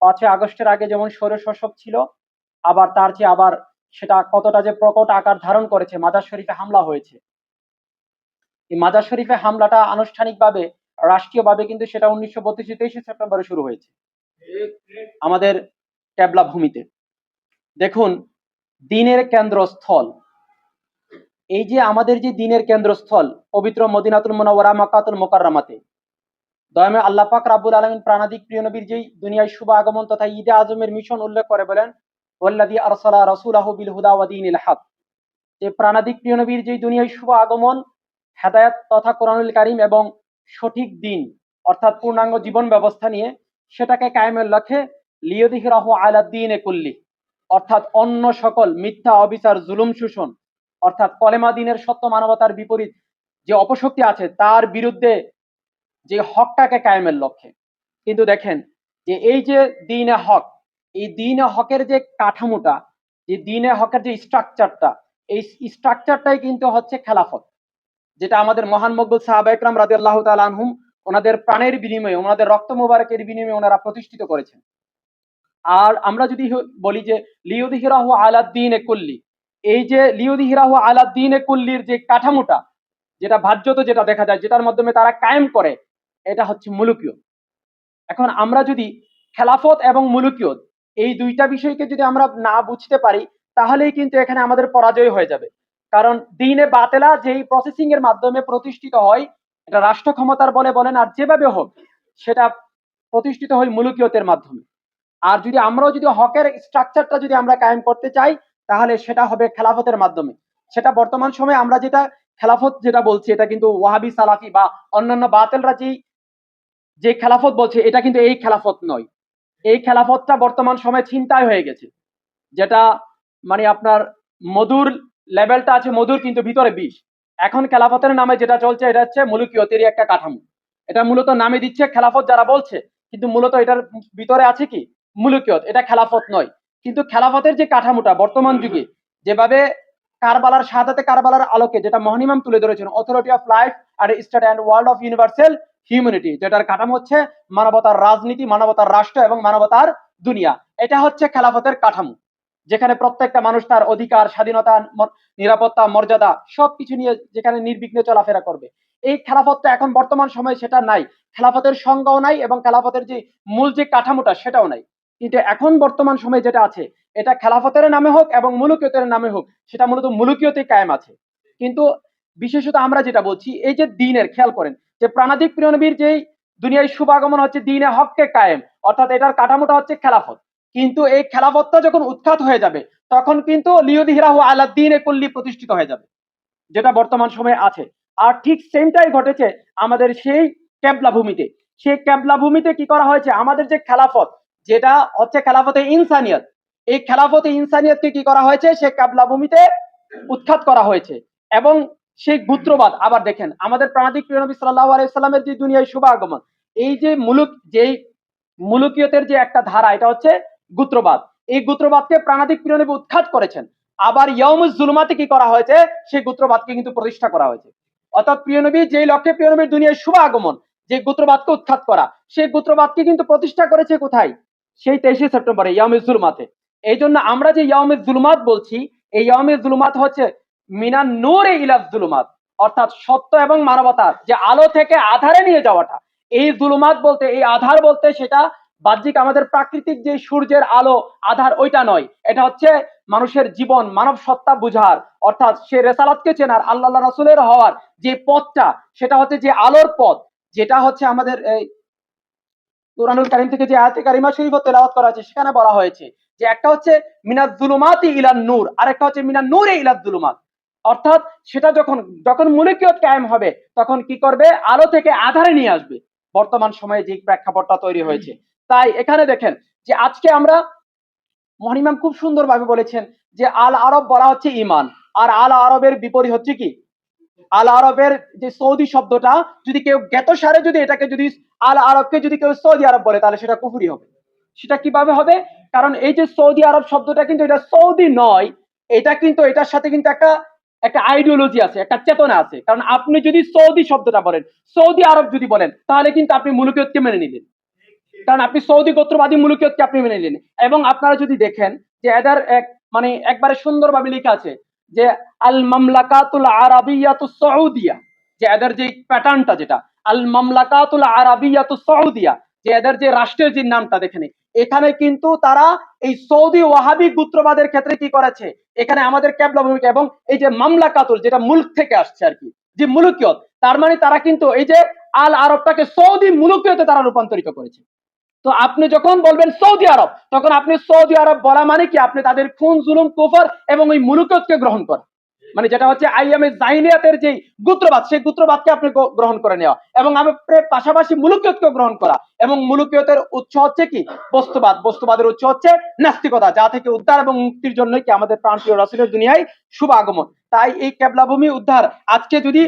5ই আগস্টের আগে যেমন স্বৈরশাসক ছিল, আবার তার চেয়ে আবার সেটা কতটা যে প্রকট আকার ধারণ করেছে, মাজার শরীফে হামলা হয়েছে। এই মাজার শরীফে হামলাটা আনুষ্ঠানিকভাবে রাষ্ট্রীয়ভাবে কিন্তু সেটা 1932 23 সেপ্টেম্বরে শুরু হয়েছে আমাদের ক্যাবলা ভূমিতে। দেখুন, দিনের কেন্দ্রস্থল, এই যে আমাদের যে দিনের কেন্দ্রস্থল পবিত্র মদিনাতুল মুনাওয়ারা মক্কাতুল মুকাররমাতে দয়াময় আল্লাহ পাক রাব্বুল আলামিন প্রাণাদিক প্রিয় নবীর যেই দুনিয়ায় শুভ আগমন তথা ঈদে আজমের মিশন উল্লেখ করে বলেন, ওয়াল্লাযী আরসালা রাসূলাহু বিল হুদা ওয়া দীনিল হক, যে প্রাণাদিক প্রিয় নবীর যেই দুনিয়ায় শুভ আগমন হেদায়েত তথা কোরআনুল কারীম এবং সঠিক দিন অর্থাৎ পূর্ণাঙ্গ জীবন ব্যবস্থা নিয়ে সেটাকে কায়েমের লক্ষ্যে লিয়ুযহিরাহু আলা দ্বীনি কুল্লি, অর্থাৎ অন্য সকল মিথ্যা অবিচার জুলুম শোষণ অর্থাৎ কলেমা দ্বীনের সত্য মানবতার বিপরীত যে অপশক্তি আছে তার বিরুদ্ধে যে হকটাকে কায়েমের লক্ষ্যে। কিন্তু দেখেন যে এই যে দ্বীনে হক, এই দ্বীনে হকের যে কাঠামোটা, যে দ্বীনে হকের যে স্ট্রাকচারটা, এই স্ট্রাকচারটাই কিন্তু হচ্ছে খেলাফত, যেটা আমাদের মহান মকবুল সাহাবা ইকরাম রাদিয়াল্লাহু তাআলা আনহুম ওনাদের প্রাণের বিনিময়ে ওনাদের রক্ত মুবারকের বিনিময়ে ওনারা প্রতিষ্ঠিত করেছেন। আর আমরা যদি বলি যে লিয়ুযহিরাহু আলা দ্বীনি কুল্লি, এই যে লিয়ুযহিরাহু আলা দ্বীনি কুল্লির যে কাঠামোটা, যেটা ভাজ্যত যেটা দেখা যায়, যেটার মাধ্যমে তারা কায়েম করে, এটা হচ্ছে মুলুকিয়ত। এখন আমরা যদি খেলাফত এবং মুলুকিয়ত এই দুইটা বিষয়কে যদি আমরা না বুঝতে পারি, তাহলেই কিন্তু এখানে আমাদের পরাজয় হয়ে যাবে। কারণ দ্বীনে বাতেলা যেই প্রসেসিং এর মাধ্যমে প্রতিষ্ঠিত হয়, এটা রাষ্ট্র ক্ষমতার বলে বলেন আর যেভাবে হোক, সেটা প্রতিষ্ঠিত হয় মুলুকিয়তের মাধ্যমে। আর যদি আমরাও যদি হকের স্ট্রাকচারটা যদি আমরা কায়েম করতে চাই, তাহলে সেটা হবে খেলাফতের মাধ্যমে। সেটা বর্তমান সময়ে আমরা যেটা খেলাফত যেটা বলছি, এটা কিন্তু ওয়াহাবি সালাফি বা অন্যান্য বাতেলরা যে খেলাফত বলছে, এটা কিন্তু এই খেলাফত নয়। এই খেলাফতটা বর্তমান সময়ে ছিনতাই হয়ে গেছে, যেটা মানে আপনার মধুর লেভেলটা আছে মধুর কিন্তু ভিতরে বিষ। এখন খেলাফতের নামে যেটা চলছে এটা হচ্ছে মুলুকিয়তেরই একটা কাঠামো। এটা মূলত নামে দিচ্ছে খেলাফত যারা বলছে, কিন্তু মূলত এটার ভিতরে আছে কি মুলুকিয়ত, এটা খেলাফত নয়। কিন্তু খেলাফতের যে কাঠামোটা বর্তমান যুগে যেভাবে কারবালার শাহাদাতে কারবালার আলোকে যেটা মহানিমাম তুলে ধরেছেন, অথরিটি অফ লাইফ আর state and world of universal humanity, যেটার কাঠামো হচ্ছে মানবতার রাজনীতি, মানবতার রাষ্ট্র এবং মানবতার দুনিয়া, এটা হচ্ছে খেলাফতের কাঠামো, যেখানে প্রত্যেকটা মানুষ তার অধিকার, স্বাধীনতা, নিরাপত্তা, মর্যাদা সবকিছু নিয়ে যেখানে নির্বিঘ্নে চলাফেরা করবে। এই খেলাফতটা এখন বর্তমান সময়ে সেটা নাই, খেলাফতের সংজ্ঞাও নাই এবং খেলাফতের যে মূল যে কাঠামোটা সেটাও নাই। কিন্তু এখন বর্তমান সময়ে যেটা আছে, এটা খেলাফতের নামে হোক এবং মুলুকিয়তের নামে হোক, সেটা মূলত মুলুকিয়তে কায়েম আছে। কিন্তু বিশেষত আমরা যেটা বলছি, এই যে দ্বীনের, খেয়াল করেন যে প্রাণাদিক প্রিয় নবীর যেই দুনিয়ায় শুভাগমন হচ্ছে দ্বীনে হককে কায়েম, অর্থাৎ এটার কাঠামোটা হচ্ছে খেলাফত। কিন্তু এই খেলাফতটা যখন উৎখাত হয়ে যাবে, তখন কিন্তু লিয়ুযহিরাহু আলা দ্বীনি কুল্লি প্রতিষ্ঠিত হয়ে যাবে, যেটা বর্তমান সময়ে আছে। আর ঠিক সেমটাই ঘটেছে আমাদের সেই ক্যাবলা ভূমিতে। সেই ক্যাবলা ভূমিতে কি করা হয়েছে, আমাদের যে খেলাফত, যেটা হচ্ছে খেলাফতে ইনসানিয়ত, এই খেলাফতে ইনসানিয়তকে কি করা হয়েছে, সে ক্যাবলা ভূমিতে উৎখাত করা হয়েছে। এবং সেই গোত্রবাদ, আবার দেখেন আমাদের প্রাণাদিক প্রিয় নবী সাল্লাল্লাহু আলাইহি সাল্লামের যে দুনিয়ায় শুভ আগমন, এই যে যেই মুলুকিয়তের যে একটা ধারা, এটা হচ্ছে গোত্রবাদ। এই গোত্রবাদকে প্রাণাদিক প্রিয় নবী উৎখাত করেছেন। আবার ইয়াউমুজ জুলুমাতে কি করা হয়েছে, সেই গোত্রবাদকে কিন্তু প্রতিষ্ঠা করা হয়েছে। অর্থাৎ প্রিয় নবী যেই লক্ষ্যে প্রিয় নবীর দুনিয়ায় শুভ আগমন, যে গোত্রবাদকে উৎখাত করা, সেই গোত্রবাদকে কিন্তু প্রতিষ্ঠা করেছে কোথায়, সেই 23 সেপ্টেম্বরে ইয়াউমুজ জুলুমাতে। এই জন্য আমরা যে ইয়াউমুজ জুলুমাত বলছি, এই ইয়াউমুজ জুলুমাত হচ্ছে মিনান নূরে ইলাজ জুলুমাত, অর্থাৎ সত্য এবং মানবতার যে আলো থেকে আধারে নিয়ে যাওয়াটা। এই জুলুমাত বলতে, এই আধার বলতে সেটা বাহ্যিক আমাদের প্রাকৃতিক যে সূর্যের আলো আধার, ওইটা নয়। এটা হচ্ছে মানুষের জীবন, মানব সত্তা বুঝার, অর্থাৎ সে রেসালাতকে চেনার, আল্লাহ রাসূলের হওয়ার যে পথটা, সেটা হচ্ছে যে আলোর পথ, যেটা হচ্ছে আমাদের এই কুরআনুল কারীম থেকে যে আয়াতে কারিমা শরীফ তেলাওয়াত করা হয়েছে, সেখানে বলা হয়েছে যে একটা হচ্ছে মিনাজ জুলুমাতি ইলান নূর, আর একটা হচ্ছে মিনান নূরে ইলাজ জুলুমাত। অর্থাৎ সেটা যখন যখন মুলুকিয়ত কায়েম হবে, তখন কি করবে, আলো থেকে আধারে নিয়ে আসবে। বর্তমান সময়ে যে প্রেক্ষাপটটা তৈরি হয়েছে, তাই এখানে দেখেন যে আজকে আমরা, মহানিমাম খুব সুন্দরভাবে বলেছেন যে আল আরব বলা হচ্ছে ইমান, আর আল আরবের বিপরীত হচ্ছে কি, আল আরবের যে সৌদি শব্দটা, যদি কেউ জ্ঞাতসারে যদি এটাকে যদি আল আরবকে যদি কেউ সৌদি আরব বলে, তাহলে সেটা কুফরি হবে। সেটা কিভাবে হবে, কারণ এই যে সৌদি আরব শব্দটা কিন্তু এটা সৌদি নয়, এটা কিন্তু এটার সাথে কিন্তু একটা একটা আইডিওলজি আছে, একটা চেতনা আছে। কারণ আপনি যদি সৌদি শব্দটা বলেন, সৌদি আরব যদি বলেন, তাহলে কিন্তু আপনি মুলুকিয়তকে মেনে নিলেন। কারণ আপনি সৌদি গোত্রবাদী মুলুকিয়তকে আপনি মেনে নিলেন। এবং আপনারা যদি দেখেন যে এদের এক মানে একবারে সুন্দরভাবে লেখা আছে যে আল মামলাকাতুল আরাবিয়াতুস সউদিয়া, যে এদের যে প্যাটার্নটা যেটা আল মামলাকাতুল আরাবিয়াতুস সউদিয়া, যে এদের যে রাষ্ট্রের যে নামটা দেখেন, এখানে কিন্তু তারা এই সৌদি ওয়াহাবি গোত্রবাদের ক্ষেত্রে কি করেছে, এখানে আমাদের ক্যাবলা ভূমিকা এবং এই যে মামলাকাতুল যেটা মুলক থেকে আসছে আর কি, যে মুলুকিয়ত, তার মানে তারা কিন্তু এই যে আল আরবটাকে সৌদি মুলুকিয়তে তারা রূপান্তরিত করেছে। তো আপনি যখন বলবেন সৌদি আরব, তখন আপনি সৌদি আরব বলা মানে কি আপনি তাদের খুন জুলুম কুফর এবং ওই মুলুকিয়তকে গ্রহণ করা, মানে যেটা হচ্ছে আইএমএ জাহিলিয়াতের যে গোত্রবাদ, সেই গোত্রবাদকে আপনি গ্রহণ করে নেওয়া এবং আমাদের পাশাপাশি মুলুকিয়তকে গ্রহণ করা। এবং মুলুকিয়তের উৎস হচ্ছে কি বস্তুবাদ, বস্তুবাদের উৎস হচ্ছে নাস্তিকতা, যা থেকে উদ্ধার এবং মুক্তির জন্য কি আমাদের প্রাণপ্রিয় রাসূলের দুনিয়ায় শুভ আগমন। তাই এই কেবলা ভূমি উদ্ধার আজকে যদি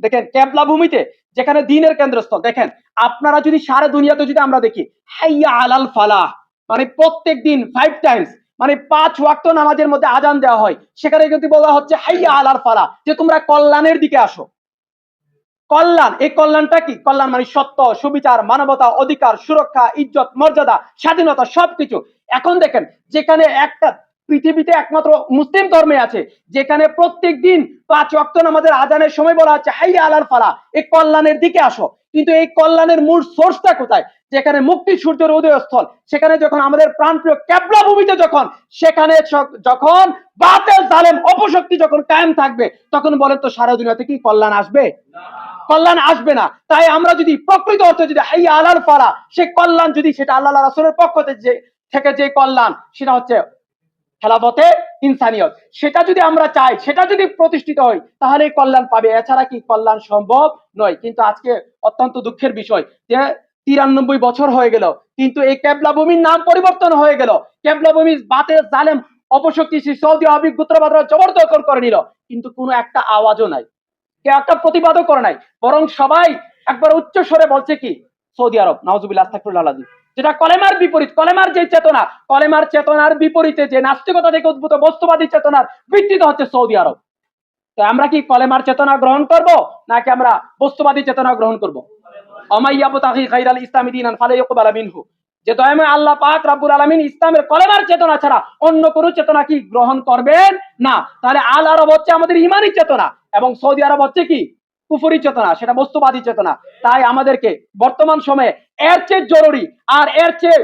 দেখেন কেবলা ভূমিতে যেখানে দিনের কেন্দ্রস্থল, দেখেন আপনারা যদি সারা দুনিয়াতে যদি আমরা দেখি হাইয়া আলাল ফালাহ, মানে প্রত্যেক দিন 5 টাইমস মানে 5 ওয়াক্ত নামাজের মধ্যে আজান দেওয়া হয়, সেখানে কিন্তু বলা হচ্ছে হাইয়া আলাল ফালাহ, যে তোমরা কল্যাণের দিকে আসো। কল্যাণ, এই কল্যাণটা কি? কল্যাণ মানে সত্য, সুবিচার, মানবতা, অধিকার, সুরক্ষা, ইজ্জত, মর্যাদা, স্বাধীনতা, সবকিছু। এখন দেখেন যেখানে একটা পৃথিবীতে একমাত্র মুসলিম ধর্মে আছে যেখানে প্রত্যেক দিন 5 ওয়াক্ত নামাজের আজানের সময় বলা হচ্ছে হাইয়া আলাল ফালাহ, এই কল্যাণের দিকে আসো। কিন্তু এই কল্যাণের মূল সোর্সটা কোথায়? যেখানে মুক্তি সূর্যের উদয়স্থল, সেখানে যখন আমাদের প্রাণপ্রিয় কেবলা ভূমিতে যখন সেখানে যখন বাতিল জালেম অপশক্তি যখন কায়েম থাকবে, তখন বলেন তো সারা দুনিয়াতে কি কল্যাণ আসবে? কল্যাণ আসবে না। তাই আমরা যদি প্রকৃত অর্থে যদি হাইয়া আলাল ফালাহ, সে কল্যাণ যদি সেটা আল্লাহ রাসূলের পক্ষ থেকে যে কল্যাণ, সেটা হচ্ছে খেলাফতে ইনসানিয়ত, সেটা যদি আমরা চাই, সেটা যদি প্রতিষ্ঠিত হয়, তাহলে কল্যাণ পাবে, এছাড়া কি কল্যাণ সম্ভব নয়। কিন্তু আজকে অত্যন্ত দুঃখের বিষয় যে 93 বছর হয়ে গেল, কিন্তু এই কেবলা ভূমির নাম পরিবর্তন হয়ে গেল। কেবলা ভূমি বাতিল জালেম অপশক্তি সৌদি আরব গোত্রবাদরা জবরদখল করে নিল, কিন্তু কোনো একটা আওয়াজও নাই, কেউ একটা প্রতিবাদও করে নাই, বরং সবাই একবার উচ্চ স্বরে বলছে কি সৌদি আরব, নাউজুবিল্লাহ, আস্তাগফিরুল্লাহ আলাযীম, যেটা কলেমার বিপরীত, কলেমার যে চেতনা, কলেমার চেতনার বিপরীতে যে নাস্তিকতা থেকে উদ্ভূত বস্তুবাদী চেতনার ভিত্তিতে হচ্ছে সৌদি আরব। তো আমরা কি কলেমার চেতনা গ্রহণ করব নাকি আমরা বস্তুবাদী চেতনা গ্রহণ করব? অমাইয়াবতাগি গায়রাল ইসলামি দীনান ফালা ইউকবালা মিনহু, যে দয়াময় আল্লাহ পাক রব্বুল আলামিন ইসলামের কলেমার চেতনা ছাড়া অন্য কোনো চেতনা কি গ্রহণ করবেন না। তাহলে আল আরব হচ্ছে আমাদের ইমানি চেতনা এবং সৌদি আরব হচ্ছে কি কুফরি চেতনা, সেটা বস্তুবাদী চেতনা। তাই আমাদেরকে বর্তমান সময়ে এর চেয়ে জরুরি আর এর চেয়ে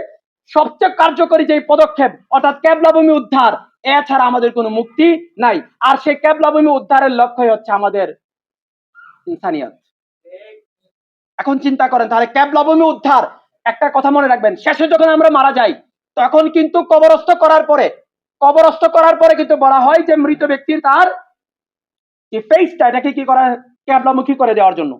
সবচেয়ে কার্যকরী যে পদক্ষেপ, অর্থাৎ কেবলা ভূমি উদ্ধার, এছাড়া আমাদের কোনো মুক্তি নাই। আর সেই কেবলা ভূমি উদ্ধারের লক্ষ্যই হচ্ছে আমাদের ইনসানিয়ত। এখন চিন্তা করেন তাহলে কেবলা ভূমি উদ্ধার, একটা কথা মনে রাখবেন, শেষে যখন আমরা মারা যাই তখন কিন্তু কবরস্থ করার পরে কিন্তু বলা হয় যে মৃত ব্যক্তির তার যে ফেসটা, এটাকে কি করা, কেবলামুখী করে দেওয়ার জন্য।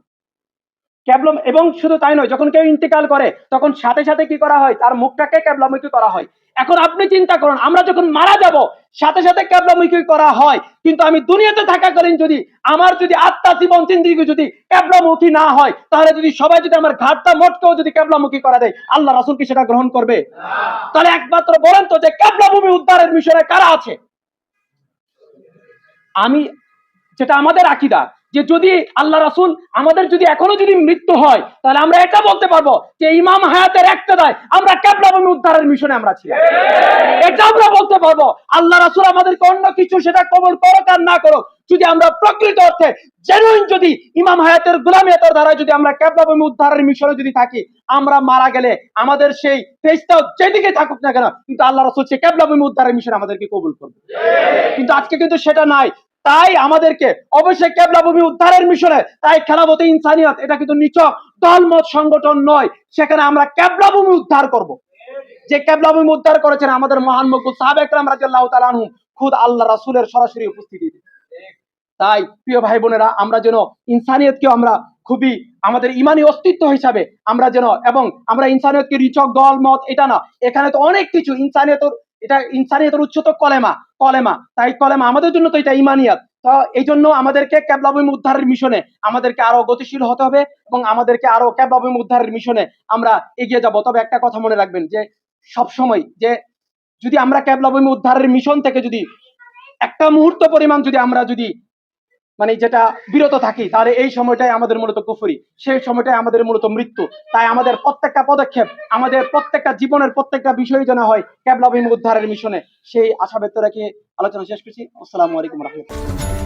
কেবলাম, এবং শুধু তাই নয়, যখন কেউ ইন্তেকাল করে তখন সাথে সাথে কি করা হয়, তার মুখটাকে কেবলামুখী করা হয়। এখন আপনি চিন্তা করুন, আমরা যখন মারা যাব সাথে সাথে কেবলামুখী করা হয়, কিন্তু আমি দুনিয়াতে থাকাকালীন যদি আমার যদি আত্মা জীবন জিন্দেগি যদি কেবলামুখী না হয়, তাহলে যদি সবাই যদি আমার ঘাটটা মোটকেও যদি কেবলামুখী করা দেয়, আল্লাহ রাসূল কি সেটা গ্রহণ করবে? তাহলে একমাত্র বলেন তো যে কেবলা ভূমি উদ্ধারের মিশনে কারা আছে? আমি, যেটা আমাদের আকীদা, যে যদি আল্লাহ রাসূল আমাদের যদি এখনো যদি মৃত্যু হয়, তাহলে আমরা এটা বলতে পারবো যে ইমাম হায়াতের ইক্তেদায় আমরা কেবলা ভূমি উদ্ধারের মিশনে আমরা ছিলাম। এটা আমরা বলতে পারবো। আল্লাহ রাসূল আমাদেরকে অন্য কিছু সেটা কবুল করুক আর না করুক, যদি আমরা প্রকৃত অর্থে জেনুইন যদি ইমাম হায়াতের গোলামিয়াতের দ্বারা যদি আমরা কেবলা ভূমি উদ্ধারের মিশনে যদি থাকি, আমরা মারা গেলে আমাদের সেই ফেসটাও যেদিকে থাকুক না কেন, কিন্তু আল্লাহ রাসূল সেই কেবলা ভূমি উদ্ধারের মিশনে আমাদেরকে কবুল করবে। কিন্তু আজকে কিন্তু সেটা নাই। তাই আমাদেরকে অবশ্যই কেবলা ভূমি উদ্ধারের মিশনে, তাই খেলাফতে ইনসানিয়ত এটা কিন্তু নিছক দলমত সংগঠন নয়, সেখানে আমরা কেবলা ভূমি উদ্ধার করব। যে কেবলা ভূমি উদ্ধার করেছেন আমাদের মহান মকবুল সাহাবা একরাম রাদিয়াল্লাহু তাআলা আনহুম, খুদ আল্লাহ রাসূলের সরাসরি উপস্থিতিতে। তাই প্রিয় ভাই বোনেরা, আমরা যেন ইনসানিয়তকে আমরা খুবই আমাদের ইমানি অস্তিত্ব হিসাবে আমরা যেন, এবং আমরা ইনসানিয়তকে নিছক দল মত এটা না, এখানে তো অনেক কিছু ইনসানিয়তের, এটা ইনসানিয়তের উচ্চ তো কলেমা, তাই কলেমা আমাদের জন্য তো এটা ইমানিয়াত। তো এই জন্য আমাদেরকে কেবলা ভূমি উদ্ধারের মিশনে আমাদেরকে আরো গতিশীল হতে হবে এবং আমাদেরকে আরো কেবলা ভূমি উদ্ধারের মিশনে আমরা এগিয়ে যাব। তবে একটা কথা মনে রাখবেন যে সবসময় যে যদি আমরা কেবলা ভূমি উদ্ধারের মিশন থেকে যদি একটা মুহূর্ত পরিমাণ যদি আমরা যদি মানে যেটা বিরত থাকি, তাহলে এই সময়টাই আমাদের মূলত কুফরি, সেই সময়টাই আমাদের মূলত মৃত্যু। তাই আমাদের প্রত্যেকটা পদক্ষেপ, আমাদের প্রত্যেকটা জীবনের প্রত্যেকটা বিষয় যেন হয় কেবলা উদ্ধারের মিশনে, সেই আশা ব্যক্ত রেখে আলোচনা শেষ করছি। আসসালামু আলাইকুম রহমতুল্লাহ।